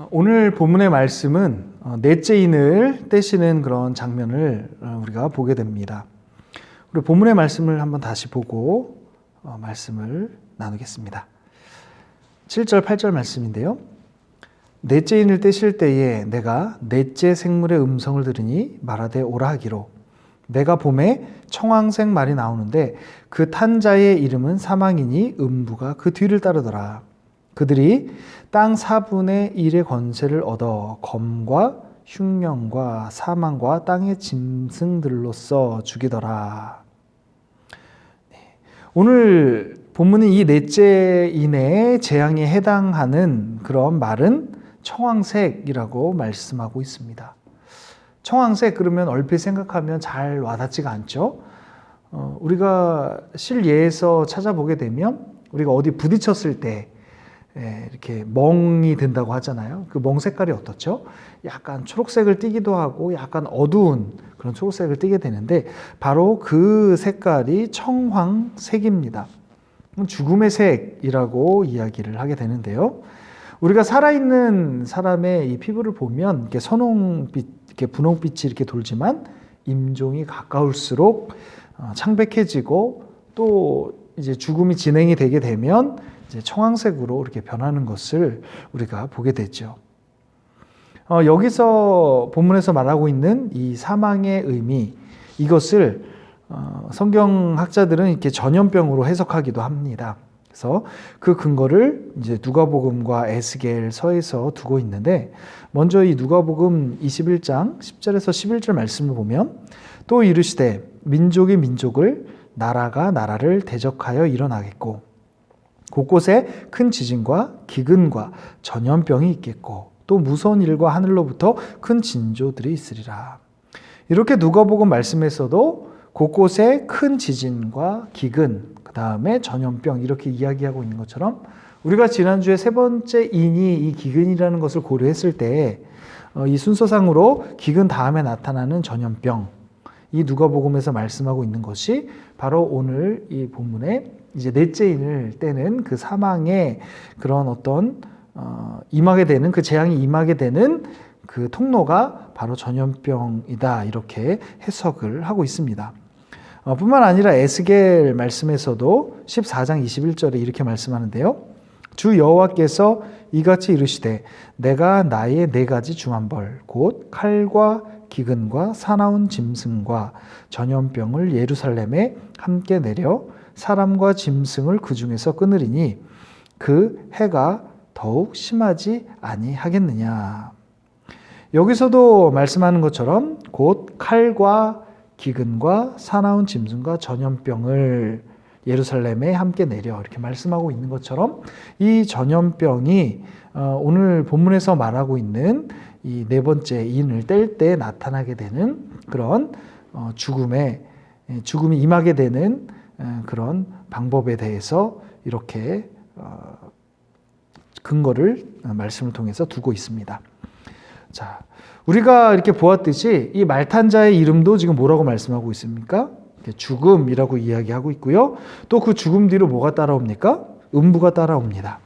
오늘 본문의 말씀은 넷째 인을 떼시는 그런 장면을 우리가 보게 됩니다. 우리 본문의 말씀을 한번 다시 보고 말씀을 나누겠습니다. 7절, 8절 말씀인데요. 넷째 인을 떼실 때에 내가 넷째 생물의 음성을 들으니 말하되 오라 하기로 내가 봄에 청황색 말이 나오는데 그 탄 자의 이름은 사망이니 음부가 그 뒤를 따르더라. 그들이 땅 4분의 1의 권세를 얻어 검과 흉령과 사망과 땅의 짐승들로서 죽이더라. 오늘 본문은 이 넷째 인의 재앙에 해당하는 그런 말은 청황색이라고 말씀하고 있습니다. 청황색 그러면 얼핏 생각하면 잘 와닿지가 않죠. 우리가 실예에서 찾아보게 되면 우리가 어디 부딪혔을 때 이렇게 멍이 든다고 하잖아요. 그 멍 색깔이 어떻죠? 약간 초록색을 띠기도 하고 약간 어두운 그런 초록색을 띠게 되는데 바로 그 색깔이 청황색입니다. 죽음의 색이라고 이야기를 하게 되는데요. 우리가 살아있는 사람의 이 피부를 보면 이렇게 선홍빛, 이렇게 분홍빛이 이렇게 돌지만 임종이 가까울수록 창백해지고 또 이제 죽음이 진행이 되게 되면 이제 청황색으로 이렇게 변하는 것을 우리가 보게 되죠. 여기서 본문에서 말하고 있는 이 사망의 의미, 이것을 성경학자들은 이렇게 전염병으로 해석하기도 합니다. 그래서 그 근거를 이제 누가복음과 에스겔서에서 두고 있는데, 먼저 이 누가복음 21장 10절에서 11절 말씀을 보면 또 이르시되 민족이 민족을 나라가 나라를 대적하여 일어나겠고 곳곳에 큰 지진과 기근과 전염병이 있겠고 또 무서운 일과 하늘로부터 큰 징조들이 있으리라. 이렇게 누가복음 말씀에서도 곳곳에 큰 지진과 기근, 그 다음에 전염병 이렇게 이야기하고 있는 것처럼 우리가 지난주에 세 번째 인이 이 기근이라는 것을 고려했을 때 이 순서상으로 기근 다음에 나타나는 전염병, 이 누가복음에서 말씀하고 있는 것이 바로 오늘 이 본문에 이제 넷째 인을 떼는 그 사망의 그런 어떤 임하게 되는 그 재앙이 임하게 되는 그 통로가 바로 전염병이다, 이렇게 해석을 하고 있습니다. 뿐만 아니라 에스겔 말씀에서도 14장 21절에 이렇게 말씀하는데요. 주 여호와께서 이같이 이르시되 내가 나의 4가지 중한벌 곧 칼과 기근과 사나운 짐승과 전염병을 예루살렘에 함께 내려 사람과 짐승을 그 중에서 끊으리니 그 해가 더욱 심하지 아니하겠느냐. 여기서도 말씀하는 것처럼 곧 칼과 기근과 사나운 짐승과 전염병을 예루살렘에 함께 내려 이렇게 말씀하고 있는 것처럼 이 전염병이 오늘 본문에서 말하고 있는 이 4번째 인을 뗄 때 나타나게 되는 그런 죽음이 임하게 되는 그런 방법에 대해서 이렇게 근거를 말씀을 통해서 두고 있습니다. 자, 우리가 이렇게 보았듯이 이 말탄자의 이름도 지금 뭐라고 말씀하고 있습니까? 죽음이라고 이야기하고 있고요. 또 그 죽음 뒤로 뭐가 따라옵니까? 음부가 따라옵니다.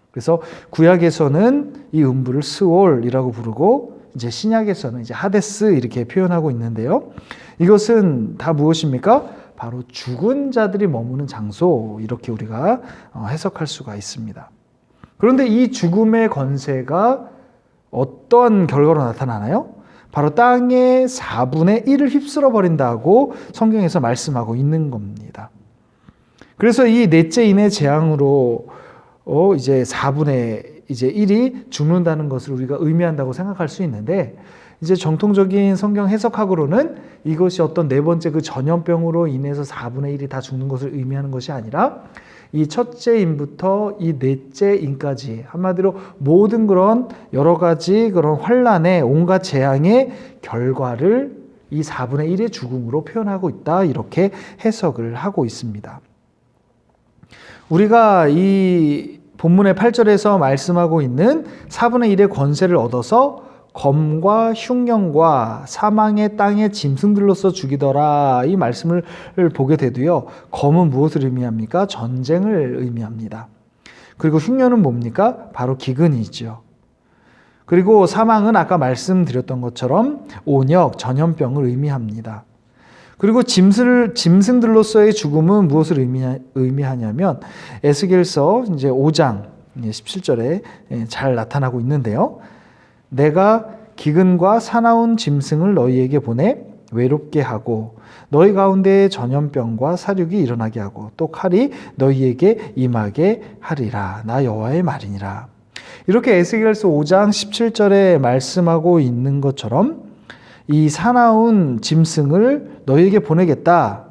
그래서 구약에서는 이 음부를 스올이라고 부르고 이제 신약에서는 이제 하데스 이렇게 표현하고 있는데요. 이것은 다 무엇입니까? 바로 죽은 자들이 머무는 장소, 이렇게 우리가 해석할 수가 있습니다. 그런데 이 죽음의 권세가 어떤 결과로 나타나나요? 바로 땅의 4분의 1을 휩쓸어 버린다고 성경에서 말씀하고 있는 겁니다. 그래서 이 넷째 인의 재앙으로 이제 4분의 1이 죽는다는 것을 우리가 의미한다고 생각할 수 있는데, 이제 정통적인 성경 해석학으로는 이것이 어떤 4번째 그 전염병으로 인해서 4분의 1이 다 죽는 것을 의미하는 것이 아니라 이 첫째 인부터 이 넷째 인까지 한마디로 모든 그런 여러 가지 그런 환란의 온갖 재앙의 결과를 이 4분의 1의 죽음으로 표현하고 있다, 이렇게 해석을 하고 있습니다. 우리가 이 본문의 8절에서 말씀하고 있는 4분의 1의 권세를 얻어서 검과 흉령과 사망의 땅의 짐승들로서 죽이더라, 이 말씀을 보게 되도요. 검은 무엇을 의미합니까? 전쟁을 의미합니다. 그리고 흉년은 뭡니까? 바로 기근이죠. 그리고 사망은 아까 말씀드렸던 것처럼 온역, 전염병을 의미합니다. 그리고 짐승들로서의 죽음은 무엇을 의미하냐면 에스겔서 이제 5장 17절에 잘 나타나고 있는데요. 내가 기근과 사나운 짐승을 너희에게 보내 외롭게 하고 너희 가운데 전염병과 사륙이 일어나게 하고 또 칼이 너희에게 임하게 하리라. 나 여호와의 말이니라. 이렇게 에스겔서 5장 17절에 말씀하고 있는 것처럼 이 사나운 짐승을 너희에게 보내겠다.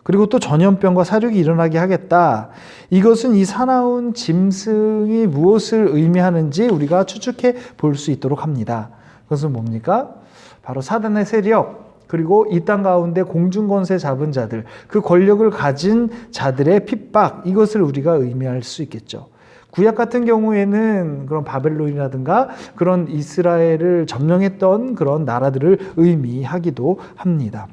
그리고 또 전염병과 사륙이 일어나게 하겠다. 이것은 이 사나운 짐승이 무엇을 의미하는지 우리가 추측해 볼 수 있도록 합니다. 그것은 뭡니까? 바로 사단의 세력, 그리고 이 땅 가운데 공중권세 잡은 자들, 그 권력을 가진 자들의 핍박, 이것을 우리가 의미할 수 있겠죠. 구약 같은 경우에는 그런 바벨론이라든가 그런 이스라엘을 점령했던 그런 나라들을 의미하기도 합니다.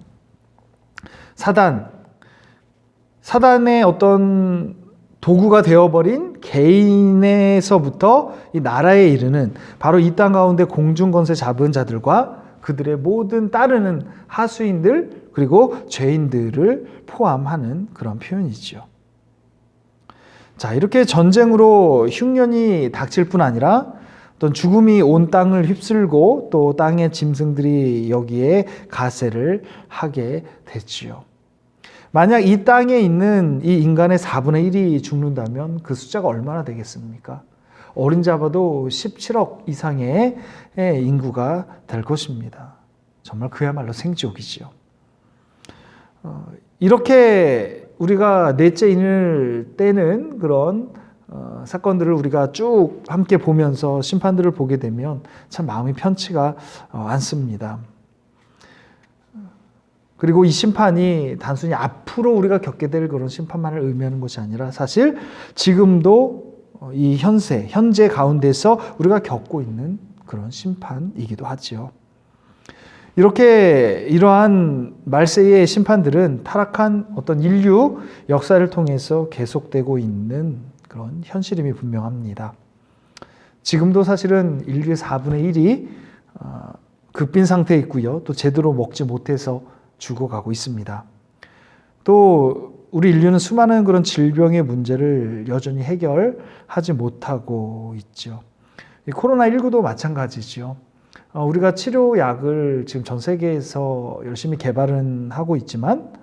사단의 어떤 도구가 되어버린 개인에서부터 이 나라에 이르는 바로 이 땅 가운데 공중권세 잡은 자들과 그들의 모든 따르는 하수인들 그리고 죄인들을 포함하는 그런 표현이죠. 자, 이렇게 전쟁으로 흉년이 닥칠 뿐 아니라 어떤 죽음이 온 땅을 휩쓸고 또 땅의 짐승들이 여기에 가세를 하게 됐지요. 만약 이 땅에 있는 이 인간의 4분의 1이 죽는다면 그 숫자가 얼마나 되겠습니까? 어림잡아도 17억 이상의 인구가 될 것입니다. 정말 그야말로 생지옥이지요. 이렇게 우리가 넷째인을 떼는 그런 사건들을 우리가 쭉 함께 보면서 심판들을 보게 되면 참 마음이 편치가 않습니다. 그리고 이 심판이 단순히 앞으로 우리가 겪게 될 그런 심판만을 의미하는 것이 아니라 사실 지금도 이 현재 가운데서 우리가 겪고 있는 그런 심판이기도 하지요. 이렇게 이러한 말세의 심판들은 타락한 어떤 인류 역사를 통해서 계속되고 있는 그런 현실임이 분명합니다. 지금도 사실은 인류의 4분의 1이 급빈 상태에 있고요. 또 제대로 먹지 못해서 죽어가고 있습니다. 또 우리 인류는 수많은 그런 질병의 문제를 여전히 해결하지 못하고 있죠. 코로나19도 마찬가지죠. 우리가 치료약을 지금 전 세계에서 열심히 개발은 하고 있지만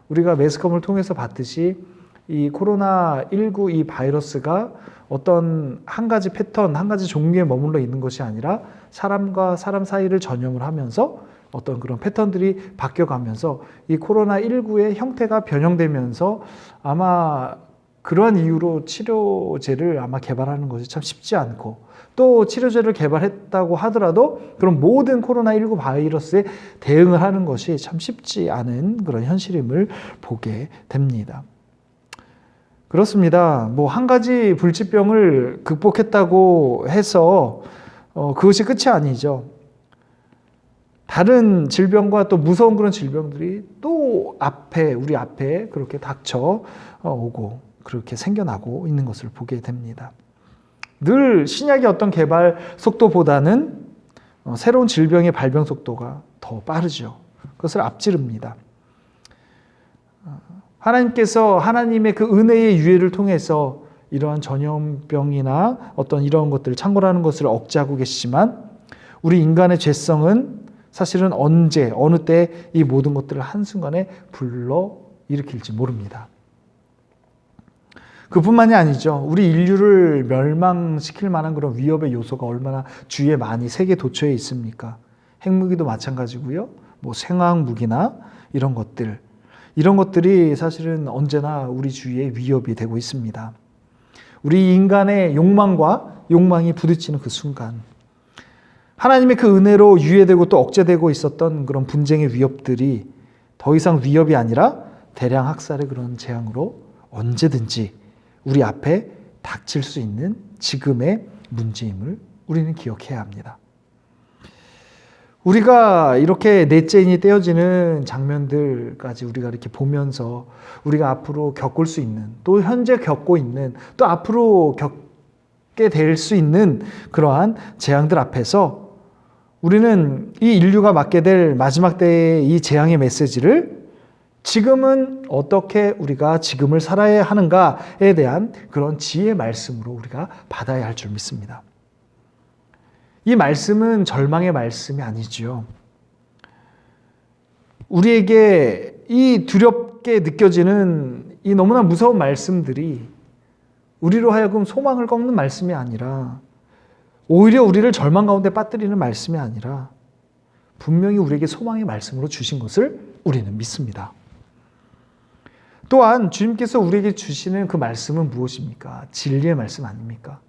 우리가 매스컴을 통해서 봤듯이 이 코로나19 이 바이러스가 어떤 한 가지 패턴, 한 가지 종류에 머물러 있는 것이 아니라 사람과 사람 사이를 전염을 하면서 어떤 그런 패턴들이 바뀌어가면서 이 코로나19의 형태가 변형되면서 아마 그러한 이유로 치료제를 아마 개발하는 것이 참 쉽지 않고 또 치료제를 개발했다고 하더라도 그런 모든 코로나19 바이러스에 대응을 하는 것이 참 쉽지 않은 그런 현실임을 보게 됩니다. 그렇습니다. 뭐 한 가지 불치병을 극복했다고 해서 그것이 끝이 아니죠. 다른 질병과 또 무서운 그런 질병들이 또 우리 앞에 그렇게 닥쳐 오고 그렇게 생겨나고 있는 것을 보게 됩니다. 늘 신약의 어떤 개발 속도보다는 새로운 질병의 발병 속도가 더 빠르죠. 그것을 앞지릅니다. 하나님께서 하나님의 그 은혜의 유예를 통해서 이러한 전염병이나 어떤 이런 것들을 창궐하는 것을 억제하고 계시지만 우리 인간의 죄성은 사실은 언제 어느 때 이 모든 것들을 한순간에 불러일으킬지 모릅니다. 그뿐만이 아니죠. 우리 인류를 멸망시킬 만한 그런 위협의 요소가 얼마나 주위에 많이 세계 도처에 있습니까? 핵무기도 마찬가지고요. 뭐 생화학무기나 이런 것들이 사실은 언제나 우리 주위에 위협이 되고 있습니다. 우리 인간의 욕망이 부딪히는 그 순간 하나님의 그 은혜로 유예되고 또 억제되고 있었던 그런 분쟁의 위협들이 더 이상 위협이 아니라 대량 학살의 그런 재앙으로 언제든지 우리 앞에 닥칠 수 있는 지금의 문제임을 우리는 기억해야 합니다. 우리가 이렇게 넷째인이 떼어지는 장면들까지 우리가 이렇게 보면서 우리가 앞으로 겪을 수 있는 또 현재 겪고 있는 또 앞으로 겪게 될 수 있는 그러한 재앙들 앞에서 우리는 이 인류가 맞게 될 마지막 때의 이 재앙의 메시지를 지금은 어떻게 우리가 지금을 살아야 하는가에 대한 그런 지혜의 말씀으로 우리가 받아야 할 줄 믿습니다. 이 말씀은 절망의 말씀이 아니지요. 우리에게 이 두렵게 느껴지는 이 너무나 무서운 말씀들이 우리로 하여금 소망을 꺾는 말씀이 아니라 오히려 우리를 절망 가운데 빠뜨리는 말씀이 아니라 분명히 우리에게 소망의 말씀으로 주신 것을 우리는 믿습니다. 또한 주님께서 우리에게 주시는 그 말씀은 무엇입니까? 진리의 말씀 아닙니까?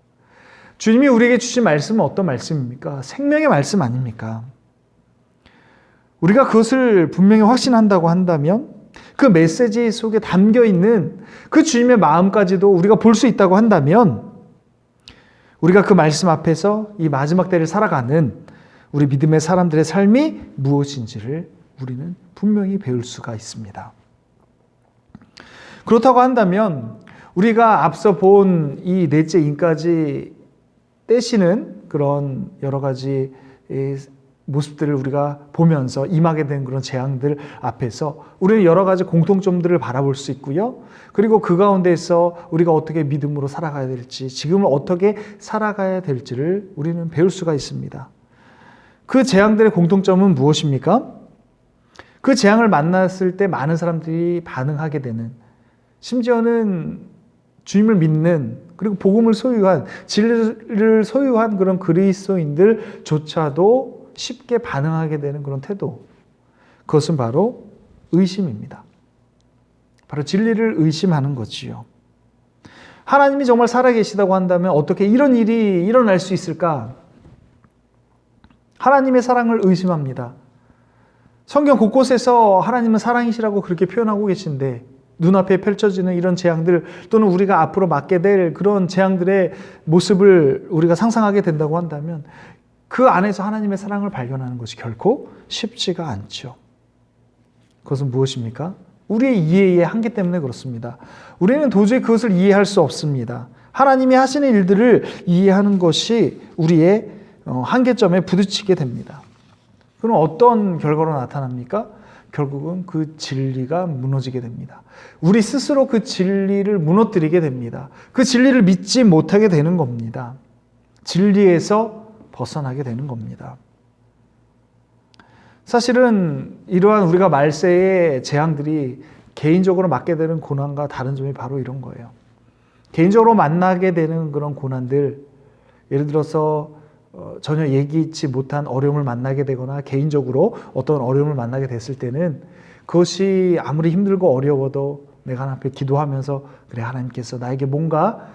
주님이 우리에게 주신 말씀은 어떤 말씀입니까? 생명의 말씀 아닙니까? 우리가 그것을 분명히 확신한다고 한다면 그 메시지 속에 담겨있는 그 주님의 마음까지도 우리가 볼 수 있다고 한다면 우리가 그 말씀 앞에서 이 마지막 때를 살아가는 우리 믿음의 사람들의 삶이 무엇인지를 우리는 분명히 배울 수가 있습니다. 그렇다고 한다면 우리가 앞서 본 이 넷째 인까지 떼시는 그런 여러 가지 모습들을 우리가 보면서 임하게 된 그런 재앙들 앞에서 우리는 여러 가지 공통점들을 바라볼 수 있고요. 그리고 그 가운데서 우리가 어떻게 믿음으로 살아가야 될지, 지금을 어떻게 살아가야 될지를 우리는 배울 수가 있습니다. 그 재앙들의 공통점은 무엇입니까? 그 재앙을 만났을 때 많은 사람들이 반응하게 되는, 심지어는 주님을 믿는 그리고 복음을 소유한, 진리를 소유한 그런 그리스도인들조차도 쉽게 반응하게 되는 그런 태도, 그것은 바로 의심입니다. 바로 진리를 의심하는 거지요. 하나님이 정말 살아계시다고 한다면 어떻게 이런 일이 일어날 수 있을까? 하나님의 사랑을 의심합니다. 성경 곳곳에서 하나님은 사랑이시라고 그렇게 표현하고 계신데 눈앞에 펼쳐지는 이런 재앙들 또는 우리가 앞으로 맞게 될 그런 재앙들의 모습을 우리가 상상하게 된다고 한다면 그 안에서 하나님의 사랑을 발견하는 것이 결코 쉽지가 않죠. 그것은 무엇입니까? 우리의 이해의 한계 때문에 그렇습니다. 우리는 도저히 그것을 이해할 수 없습니다. 하나님이 하시는 일들을 이해하는 것이 우리의 한계점에 부딪히게 됩니다. 그럼 어떤 결과로 나타납니까? 결국은 그 진리가 무너지게 됩니다. 우리 스스로 그 진리를 무너뜨리게 됩니다. 그 진리를 믿지 못하게 되는 겁니다. 진리에서 벗어나게 되는 겁니다. 사실은 이러한 우리가 말세의 재앙들이 개인적으로 맞게 되는 고난과 다른 점이 바로 이런 거예요. 개인적으로 만나게 되는 그런 고난들, 예를 들어서 전혀 예기치 못한 어려움을 만나게 되거나 개인적으로 어떤 어려움을 만나게 됐을 때는 그것이 아무리 힘들고 어려워도 내가 하나님 앞에 기도하면서 그래, 하나님께서 나에게 뭔가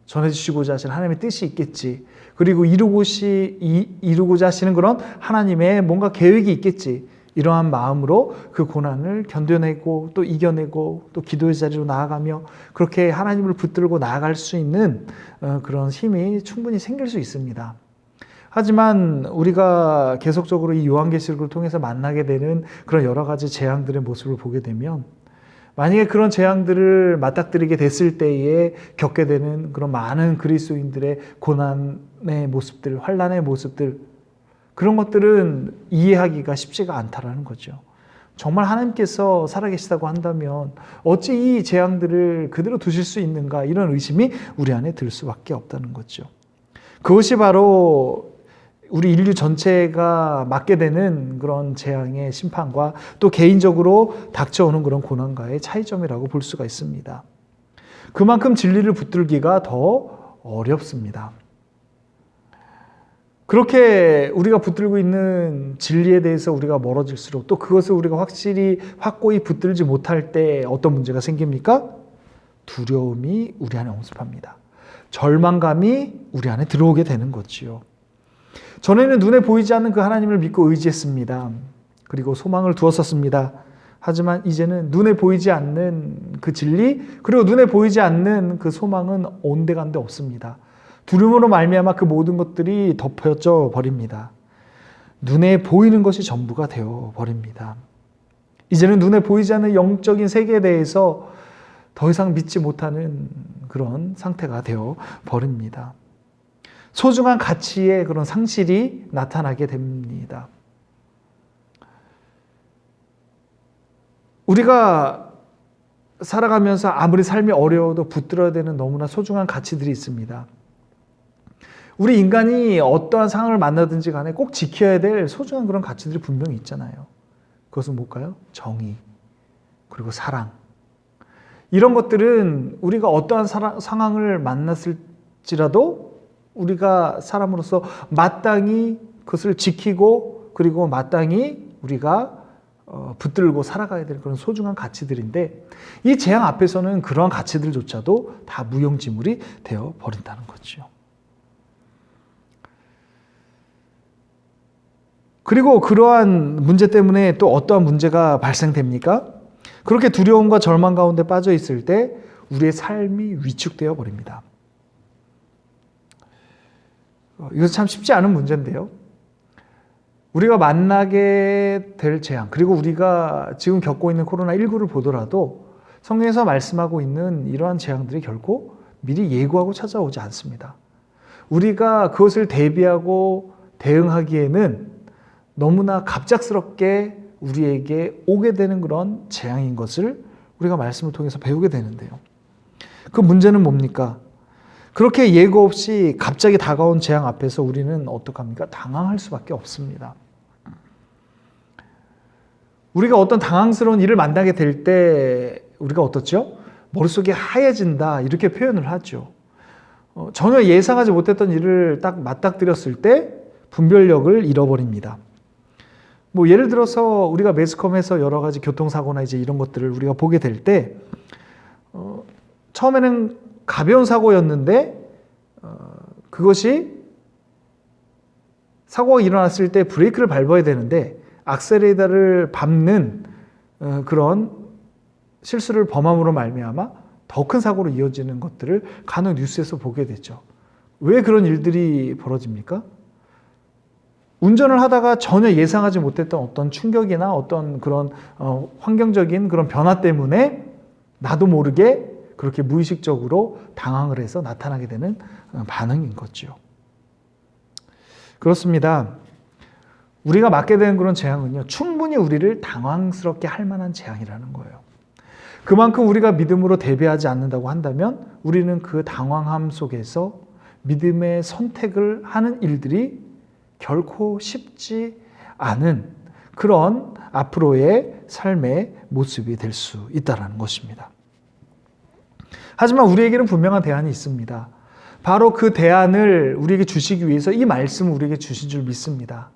전해주시고자 하시는 하나님의 뜻이 있겠지. 그리고 이루고자 하시는 그런 하나님의 뭔가 계획이 있겠지. 이러한 마음으로 그 고난을 견뎌내고 또 이겨내고 또 기도의 자리로 나아가며 그렇게 하나님을 붙들고 나아갈 수 있는 그런 힘이 충분히 생길 수 있습니다. 하지만 우리가 계속적으로 이 요한계시록을 통해서 만나게 되는 그런 여러 가지 재앙들의 모습을 보게 되면 만약에 그런 재앙들을 맞닥뜨리게 됐을 때에 겪게 되는 그런 많은 그리스도인들의 고난의 모습들, 환난의 모습들, 그런 것들은 이해하기가 쉽지가 않다라는 거죠. 정말 하나님께서 살아계시다고 한다면 어찌 이 재앙들을 그대로 두실 수 있는가, 이런 의심이 우리 안에 들 수밖에 없다는 거죠. 그것이 바로 우리 인류 전체가 맞게 되는 그런 재앙의 심판과 또 개인적으로 닥쳐오는 그런 고난과의 차이점이라고 볼 수가 있습니다. 그만큼 진리를 붙들기가 더 어렵습니다. 그렇게 우리가 붙들고 있는 진리에 대해서 우리가 멀어질수록 또 그것을 우리가 확고히 붙들지 못할 때 어떤 문제가 생깁니까? 두려움이 우리 안에 엄습합니다. 절망감이 우리 안에 들어오게 되는 거지요. 전에는 눈에 보이지 않는 그 하나님을 믿고 의지했습니다. 그리고 소망을 두었었습니다. 하지만 이제는 눈에 보이지 않는 그 진리, 그리고 눈에 보이지 않는 그 소망은 온데간데 없습니다. 두려움으로 말미암아 그 모든 것들이 덮여져 버립니다. 눈에 보이는 것이 전부가 되어 버립니다. 이제는 눈에 보이지 않는 영적인 세계에 대해서 더 이상 믿지 못하는 그런 상태가 되어 버립니다. 소중한 가치의 그런 상실이 나타나게 됩니다. 우리가 살아가면서 아무리 삶이 어려워도 붙들어야 되는 너무나 소중한 가치들이 있습니다. 우리 인간이 어떠한 상황을 만나든지 간에 꼭 지켜야 될 소중한 그런 가치들이 분명히 있잖아요. 그것은 뭘까요? 정의, 그리고 사랑. 이런 것들은 우리가 어떠한 상황을 만났을지라도 우리가 사람으로서 마땅히 그것을 지키고 그리고 마땅히 우리가 붙들고 살아가야 될 그런 소중한 가치들인데 이 재앙 앞에서는 그러한 가치들조차도 다 무용지물이 되어 버린다는 거죠. 그리고 그러한 문제 때문에 또 어떠한 문제가 발생됩니까? 그렇게 두려움과 절망 가운데 빠져 있을 때 우리의 삶이 위축되어 버립니다. 이것은 참 쉽지 않은 문제인데요. 우리가 만나게 될 재앙, 그리고 우리가 지금 겪고 있는 코로나19를 보더라도 성경에서 말씀하고 있는 이러한 재앙들이 결코 미리 예고하고 찾아오지 않습니다. 우리가 그것을 대비하고 대응하기에는 너무나 갑작스럽게 우리에게 오게 되는 그런 재앙인 것을 우리가 말씀을 통해서 배우게 되는데요. 그 문제는 뭡니까? 그렇게 예고 없이 갑자기 다가온 재앙 앞에서 우리는 어떡합니까? 당황할 수밖에 없습니다. 우리가 어떤 당황스러운 일을 만나게 될 때 우리가 어떻죠? 머릿속이 하얘진다 이렇게 표현을 하죠. 전혀 예상하지 못했던 일을 딱 맞닥뜨렸을 때 분별력을 잃어버립니다. 뭐 예를 들어서 우리가 매스컴에서 여러 가지 교통사고나 이제 이런 것들을 우리가 보게 될 때 처음에는 가벼운 사고였는데 그것이 사고가 일어났을 때 브레이크를 밟아야 되는데 악셀레이터를 밟는 그런 실수를 범함으로 말미암아 더 큰 사고로 이어지는 것들을 간혹 뉴스에서 보게 되죠. 왜 그런 일들이 벌어집니까? 운전을 하다가 전혀 예상하지 못했던 어떤 충격이나 어떤 그런 환경적인 그런 변화 때문에 나도 모르게 그렇게 무의식적으로 당황을 해서 나타나게 되는 반응인 거죠. 그렇습니다. 우리가 맞게 되는 그런 재앙은요, 충분히 우리를 당황스럽게 할 만한 재앙이라는 거예요. 그만큼 우리가 믿음으로 대비하지 않는다고 한다면 우리는 그 당황함 속에서 믿음의 선택을 하는 일들이 결코 쉽지 않은 그런 앞으로의 삶의 모습이 될 수 있다는 것입니다. 하지만 우리에게는 분명한 대안이 있습니다. 바로 그 대안을 우리에게 주시기 위해서 이 말씀을 우리에게 주신 줄 믿습니다.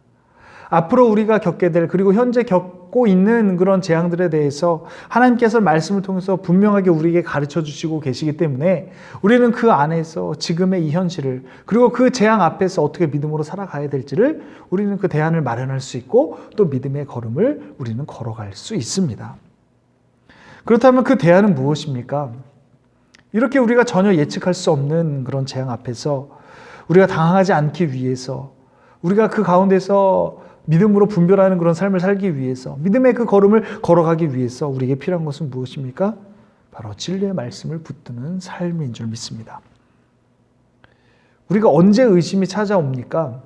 앞으로 우리가 겪게 될 그리고 현재 겪고 있는 그런 재앙들에 대해서 하나님께서 말씀을 통해서 분명하게 우리에게 가르쳐 주시고 계시기 때문에 우리는 그 안에서 지금의 이 현실을 그리고 그 재앙 앞에서 어떻게 믿음으로 살아가야 될지를 우리는 그 대안을 마련할 수 있고 또 믿음의 걸음을 우리는 걸어갈 수 있습니다. 그렇다면 그 대안은 무엇입니까? 이렇게 우리가 전혀 예측할 수 없는 그런 재앙 앞에서 우리가 당황하지 않기 위해서 우리가 그 가운데서 믿음으로 분별하는 그런 삶을 살기 위해서 믿음의 그 걸음을 걸어가기 위해서 우리에게 필요한 것은 무엇입니까? 바로 진리의 말씀을 붙드는 삶인 줄 믿습니다. 우리가 언제 의심이 찾아옵니까?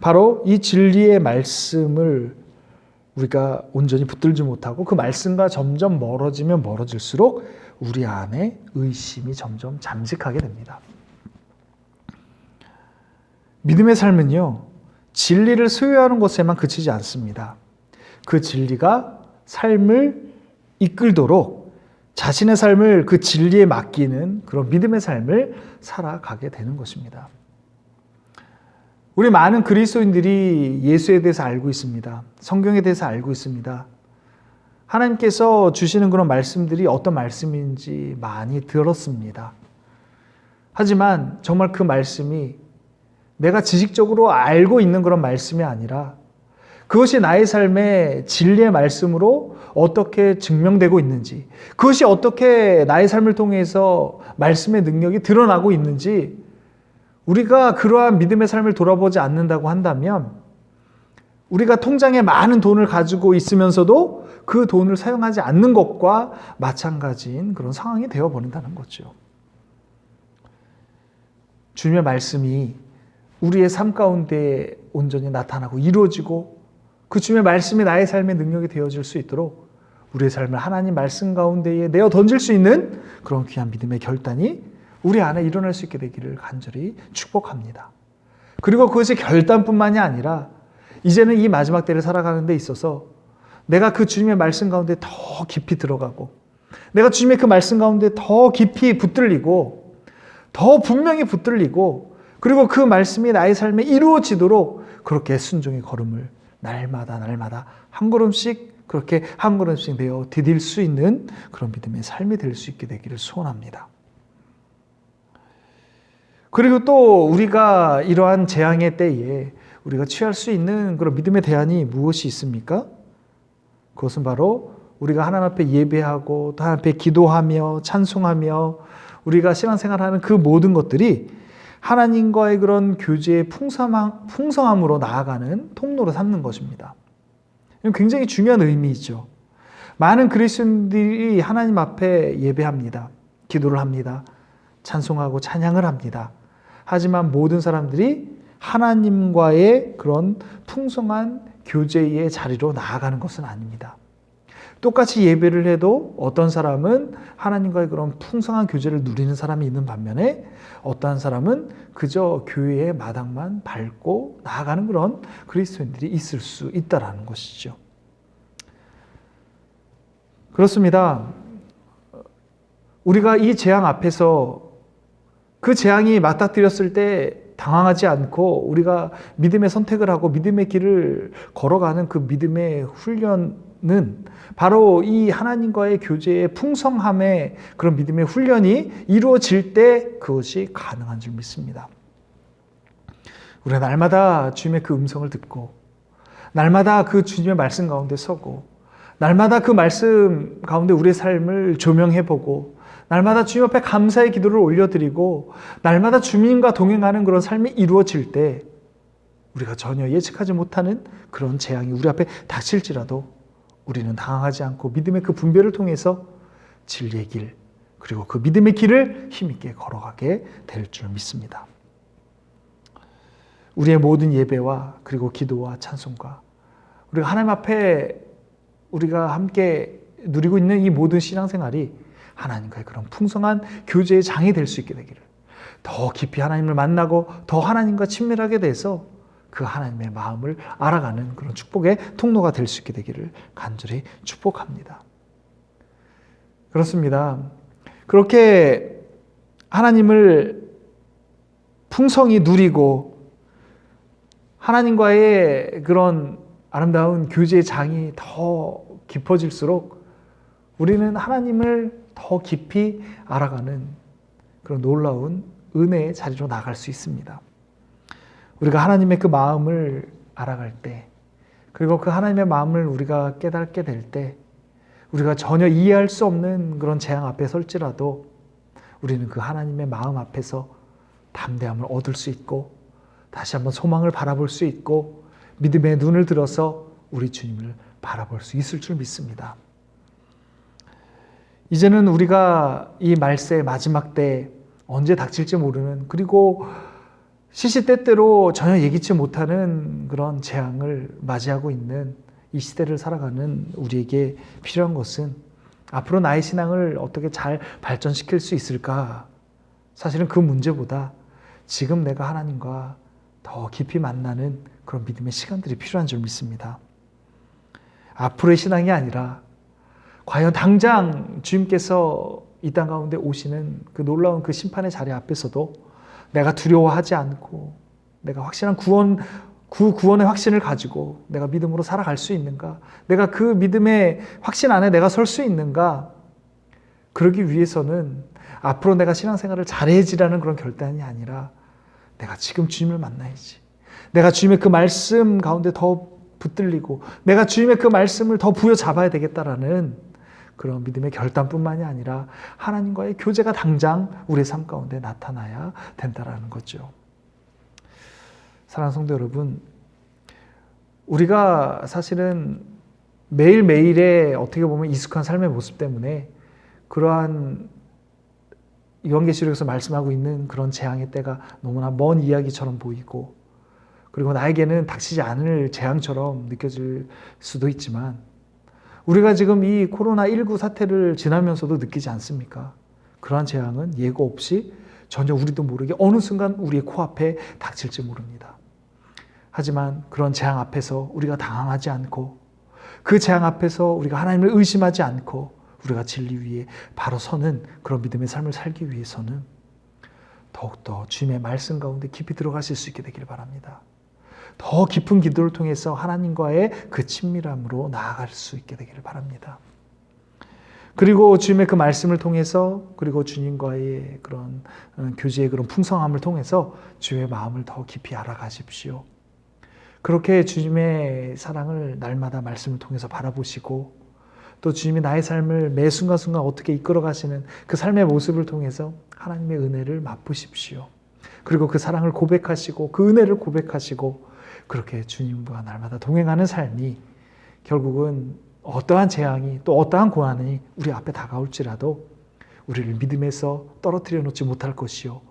바로 이 진리의 말씀을 우리가 온전히 붙들지 못하고 그 말씀과 점점 멀어지면 멀어질수록 우리 안에 의심이 점점 잠식하게 됩니다. 믿음의 삶은요, 진리를 소유하는 것에만 그치지 않습니다. 그 진리가 삶을 이끌도록 자신의 삶을 그 진리에 맡기는 그런 믿음의 삶을 살아가게 되는 것입니다. 우리 많은 그리스도인들이 예수에 대해서 알고 있습니다. 성경에 대해서 알고 있습니다. 하나님께서 주시는 그런 말씀들이 어떤 말씀인지 많이 들었습니다. 하지만 정말 그 말씀이 내가 지식적으로 알고 있는 그런 말씀이 아니라 그것이 나의 삶의 진리의 말씀으로 어떻게 증명되고 있는지, 그것이 어떻게 나의 삶을 통해서 말씀의 능력이 드러나고 있는지 우리가 그러한 믿음의 삶을 돌아보지 않는다고 한다면 우리가 통장에 많은 돈을 가지고 있으면서도 그 돈을 사용하지 않는 것과 마찬가지인 그런 상황이 되어버린다는 거죠. 주님의 말씀이 우리의 삶 가운데 온전히 나타나고 이루어지고 그 주님의 말씀이 나의 삶의 능력이 되어질 수 있도록 우리의 삶을 하나님 말씀 가운데에 내어 던질 수 있는 그런 귀한 믿음의 결단이 우리 안에 일어날 수 있게 되기를 간절히 축복합니다. 그리고 그것이 결단뿐만이 아니라 이제는 이 마지막 때를 살아가는 데 있어서 내가 그 주님의 말씀 가운데 더 깊이 들어가고 내가 주님의 그 말씀 가운데 더 깊이 붙들리고 더 분명히 붙들리고 그리고 그 말씀이 나의 삶에 이루어지도록 그렇게 순종의 걸음을 날마다 한 걸음씩 그렇게 한 걸음씩 내어 디딜 수 있는 그런 믿음의 삶이 될 수 있게 되기를 소원합니다. 그리고 또 우리가 이러한 재앙의 때에 우리가 취할 수 있는 그런 믿음의 대안이 무엇이 있습니까? 그것은 바로 우리가 하나님 앞에 예배하고 또 하나님 앞에 기도하며 찬송하며 우리가 신앙생활하는 그 모든 것들이 하나님과의 그런 교제의 풍성함으로 나아가는 통로로 삼는 것입니다. 굉장히 중요한 의미이죠. 많은 그리스도인들이 하나님 앞에 예배합니다. 기도를 합니다. 찬송하고 찬양을 합니다. 하지만 모든 사람들이 하나님과의 그런 풍성한 교제의 자리로 나아가는 것은 아닙니다. 똑같이 예배를 해도 어떤 사람은 하나님과의 그런 풍성한 교제를 누리는 사람이 있는 반면에 어떠한 사람은 그저 교회의 마당만 밟고 나아가는 그런 그리스도인들이 있을 수 있다는 것이죠. 그렇습니다. 우리가 이 재앙 앞에서 그 재앙이 맞닥뜨렸을 때 당황하지 않고 우리가 믿음의 선택을 하고 믿음의 길을 걸어가는 그 믿음의 훈련은 바로 이 하나님과의 교제의 풍성함의 그런 믿음의 훈련이 이루어질 때 그것이 가능한 줄 믿습니다. 우리가 날마다 주님의 그 음성을 듣고 날마다 그 주님의 말씀 가운데 서고 날마다 그 말씀 가운데 우리의 삶을 조명해보고 날마다 주님 앞에 감사의 기도를 올려드리고 날마다 주님과 동행하는 그런 삶이 이루어질 때 우리가 전혀 예측하지 못하는 그런 재앙이 우리 앞에 닥칠지라도 우리는 당황하지 않고 믿음의 그 분별을 통해서 진리의 길 그리고 그 믿음의 길을 힘있게 걸어가게 될 줄 믿습니다. 우리의 모든 예배와 그리고 기도와 찬송과 우리가 하나님 앞에 우리가 함께 누리고 있는 이 모든 신앙생활이 하나님과의 그런 풍성한 교제의 장이 될 수 있게 되기를 더 깊이 하나님을 만나고 더 하나님과 친밀하게 돼서 그 하나님의 마음을 알아가는 그런 축복의 통로가 될 수 있게 되기를 간절히 축복합니다. 그렇습니다. 그렇게 하나님을 풍성히 누리고 하나님과의 그런 아름다운 교제의 장이 더 깊어질수록 우리는 하나님을 더 깊이 알아가는 그런 놀라운 은혜의 자리로 나갈 수 있습니다. 우리가 하나님의 그 마음을 알아갈 때 그리고 그 하나님의 마음을 우리가 깨닫게 될 때 우리가 전혀 이해할 수 없는 그런 재앙 앞에 설지라도 우리는 그 하나님의 마음 앞에서 담대함을 얻을 수 있고 다시 한번 소망을 바라볼 수 있고 믿음의 눈을 들어서 우리 주님을 바라볼 수 있을 줄 믿습니다. 이제는 우리가 이 말세의 마지막 때 언제 닥칠지 모르는 그리고 시시때때로 전혀 예기치 못하는 그런 재앙을 맞이하고 있는 이 시대를 살아가는 우리에게 필요한 것은 앞으로 나의 신앙을 어떻게 잘 발전시킬 수 있을까? 사실은 그 문제보다 지금 내가 하나님과 더 깊이 만나는 그런 믿음의 시간들이 필요한 줄 믿습니다. 앞으로의 신앙이 아니라 과연 당장 주님께서 이 땅 가운데 오시는 그 놀라운 그 심판의 자리 앞에서도 내가 두려워하지 않고 내가 확실한 구원의 확신을 가지고 내가 믿음으로 살아갈 수 있는가? 내가 그 믿음의 확신 안에 내가 설 수 있는가? 그러기 위해서는 앞으로 내가 신앙생활을 잘해지라는 그런 결단이 아니라 내가 지금 주님을 만나야지. 내가 주님의 그 말씀 가운데 더 붙들리고 내가 주님의 그 말씀을 더 부여잡아야 되겠다라는 그런 믿음의 결단뿐만이 아니라 하나님과의 교제가 당장 우리의 삶 가운데 나타나야 된다라는 거죠. 사랑하는 성도 여러분, 우리가 사실은 매일매일의 어떻게 보면 익숙한 삶의 모습 때문에 그러한 요한계시록에서 말씀하고 있는 그런 재앙의 때가 너무나 먼 이야기처럼 보이고, 그리고 나에게는 닥치지 않을 재앙처럼 느껴질 수도 있지만, 우리가 지금 이 코로나19 사태를 지나면서도 느끼지 않습니까? 그러한 재앙은 예고 없이 전혀 우리도 모르게 어느 순간 우리의 코앞에 닥칠지 모릅니다. 하지만 그런 재앙 앞에서 우리가 당황하지 않고, 그 재앙 앞에서 우리가 하나님을 의심하지 않고 우리가 진리 위에 바로 서는 그런 믿음의 삶을 살기 위해서는 더욱더 주님의 말씀 가운데 깊이 들어가실 수 있게 되기를 바랍니다. 더 깊은 기도를 통해서 하나님과의 그 친밀함으로 나아갈 수 있게 되기를 바랍니다. 그리고 주님의 그 말씀을 통해서, 그리고 주님과의 그런 교제의 그런 풍성함을 통해서 주의 마음을 더 깊이 알아가십시오. 그렇게 주님의 사랑을 날마다 말씀을 통해서 바라보시고, 또 주님이 나의 삶을 매 순간순간 어떻게 이끌어 가시는 그 삶의 모습을 통해서 하나님의 은혜를 맛보십시오. 그리고 그 사랑을 고백하시고 그 은혜를 고백하시고, 그렇게 주님과 날마다 동행하는 삶이 결국은 어떠한 재앙이 또 어떠한 고난이 우리 앞에 다가올지라도 우리를 믿음에서 떨어뜨려 놓지 못할 것이요,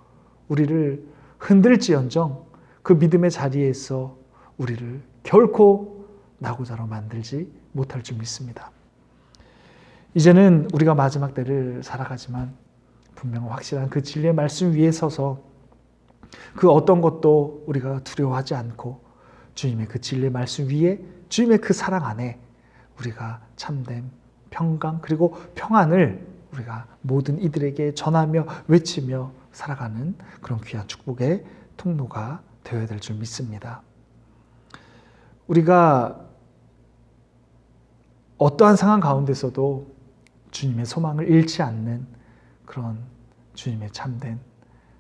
우리를 흔들지언정 그 믿음의 자리에서 우리를 결코 나고자로 만들지 못할 줄 믿습니다. 이제는 우리가 마지막 때를 살아가지만 분명 확실한 그 진리의 말씀 위에 서서 그 어떤 것도 우리가 두려워하지 않고 주님의 그 진리의 말씀 위에, 주님의 그 사랑 안에 우리가 참된 평강 그리고 평안을 우리가 모든 이들에게 전하며 외치며 살아가는 그런 귀한 축복의 통로가 되어야 될 줄 믿습니다. 우리가 어떠한 상황 가운데서도 주님의 소망을 잃지 않는 그런 주님의 참된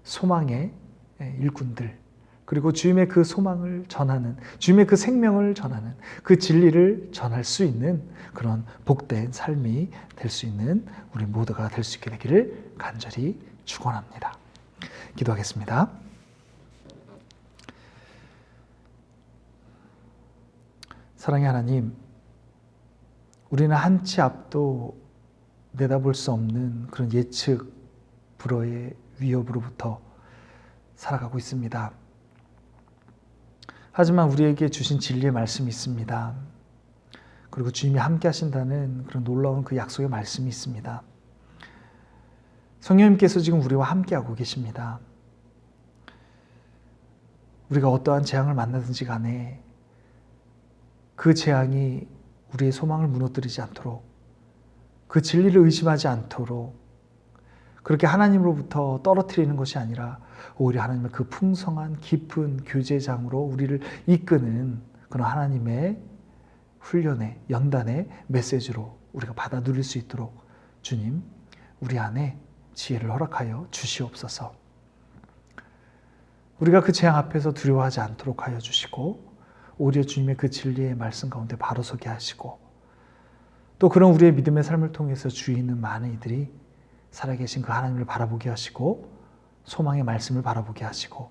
소망의 일꾼들, 그리고 주님의 그 소망을 전하는, 주님의 그 생명을 전하는, 그 진리를 전할 수 있는 그런 복된 삶이 될 수 있는 우리 모두가 될 수 있게 되기를 간절히 축원합니다. 기도하겠습니다. 사랑의 하나님, 우리는 한 치 앞도 내다볼 수 없는 그런 예측 불허의 위협으로부터 살아가고 있습니다. 하지만 우리에게 주신 진리의 말씀이 있습니다. 그리고 주님이 함께 하신다는 그런 놀라운 그 약속의 말씀이 있습니다. 성령님께서 지금 우리와 함께하고 계십니다. 우리가 어떠한 재앙을 만나든지 간에 그 재앙이 우리의 소망을 무너뜨리지 않도록, 그 진리를 의심하지 않도록, 그렇게 하나님으로부터 떨어뜨리는 것이 아니라 오히려 하나님의 그 풍성한 깊은 교제장으로 우리를 이끄는 그런 하나님의 훈련의 연단의 메시지로 우리가 받아 누릴 수 있도록 주님, 우리 안에 지혜를 허락하여 주시옵소서. 우리가 그 재앙 앞에서 두려워하지 않도록 하여 주시고, 오히려 주님의 그 진리의 말씀 가운데 바로 서게 하시고, 또 그런 우리의 믿음의 삶을 통해서 주위에 있는 많은 이들이 살아계신 그 하나님을 바라보게 하시고, 소망의 말씀을 바라보게 하시고,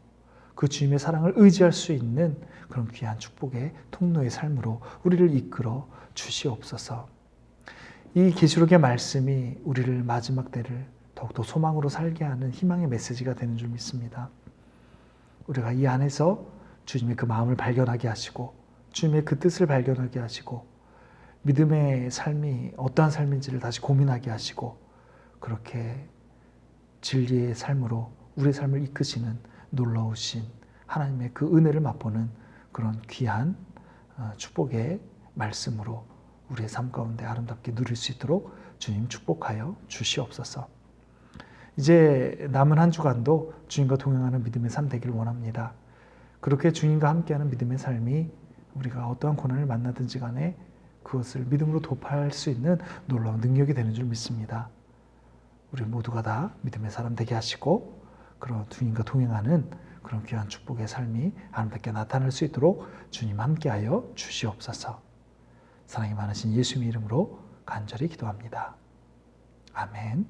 그 주님의 사랑을 의지할 수 있는 그런 귀한 축복의 통로의 삶으로 우리를 이끌어 주시옵소서. 이 계시록의 말씀이 우리를 마지막 때를 더욱더 소망으로 살게 하는 희망의 메시지가 되는 줄 믿습니다. 우리가 이 안에서 주님의 그 마음을 발견하게 하시고, 주님의 그 뜻을 발견하게 하시고, 믿음의 삶이 어떠한 삶인지를 다시 고민하게 하시고, 그렇게 진리의 삶으로 우리의 삶을 이끄시는 놀라우신 하나님의 그 은혜를 맛보는 그런 귀한 축복의 말씀으로 우리의 삶 가운데 아름답게 누릴 수 있도록 주님 축복하여 주시옵소서. 이제 남은 한 주간도 주님과 동행하는 믿음의 삶 되기를 원합니다. 그렇게 주님과 함께하는 믿음의 삶이 우리가 어떠한 고난을 만나든지 간에 그것을 믿음으로 돌파할 수 있는 놀라운 능력이 되는 줄 믿습니다. 우리 모두가 다 믿음의 사람 되게 하시고, 그런 주님과 동행하는 그런 귀한 축복의 삶이 아름답게 나타날 수 있도록 주님 함께하여 주시옵소서. 사랑이 많으신 예수님의 이름으로 간절히 기도합니다. 아멘.